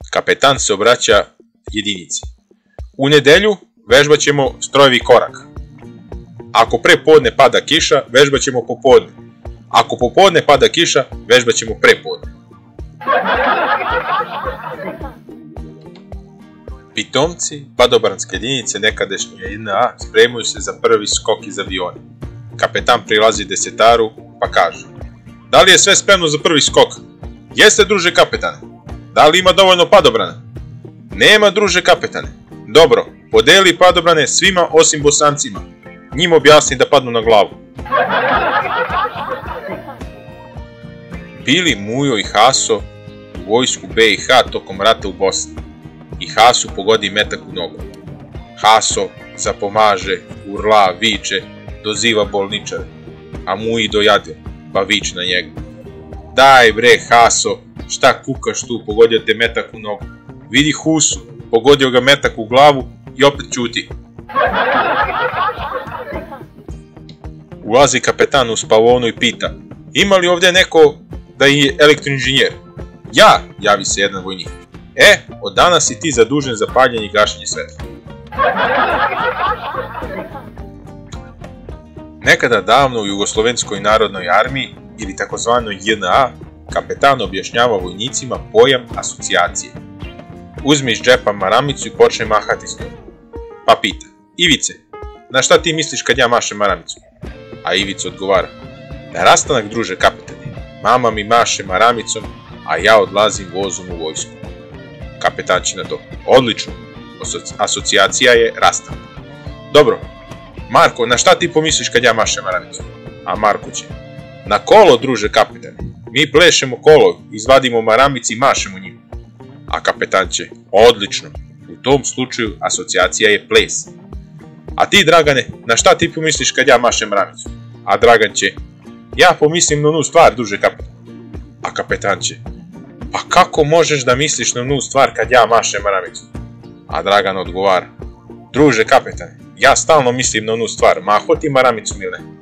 Kapetan se obraća jedinici. U nedelju vežbat ćemo strojevi korak. Ako pre podne pada kiša, vežbat ćemo popodne. Ako popodne pada kiša, vežbat ćemo pre podne. Pitomci padobranske jedinice nekadašnje JNA spremaju se za prvi skok iz aviona. Kapetan prilazi desetaru pa kaže: da li je sve spremno za prvi skok? Jeste, druže kapetane. Da li ima dovoljno padobrana? Nema, druže kapetane. Dobro, podeli padobrane svima osim Bosancima. Njima objasni da padnu na glavu. Bili Mujo i Haso u vojsku BiH tokom rata u Bosni. I Hasu pogodi metak u nogu. Haso zapomaže, urla, viče, doziva bolničare, a Muji dojade, pa viče na njega: daj bre Haso, šta kukaš tu, pogodio te metak u nogu. Vidi Husu, pogodio ga metak u glavu i opet ćuti. Ulazi kapetan u spavonu i pita: ima li ovdje neko da je elektroinženjer? Ja, javi se jedan vojnik. Od danas si ti zadužen za paljenje i gašenje svetla. Nekada davno u Jugoslovenskoj narodnoj armiji, ili takozvanoj JNA, kapetan objašnjava vojnicima pojam asocijacije. Uzme iz džepa maramicu i počne mahati s njom. Pa pita: Ivice, na šta ti misliš kad ja mašem maramicom? A Ivica odgovara: na rastanak, druže kapetane. Mama mi maše maramicom, a ja odlazim vozom u vojsku. Kapetan će na to: odlično, asocijacija je rastanak. Dobro, Marko, na šta ti pomisliš kad ja mašem maramicom? A Marko će: na kolo, druže kapetane. Mi plešemo kolo, izvadimo maramici i mašemo njim. A kapetan će: odlično, u tom slučaju asocijacija je ples. A ti, Dragane, na šta ti pomisliš kad ja mašem maramicom? A Dragan će: ja pomislim na onu stvar, druže kapetane. A kapetan će: pa kako možeš da misliš na onu stvar kad ja mašem maramicom? A Dragan odgovara: druže kapetane, ja stalno mislim na onu stvar, maho ti maramicom ili ne?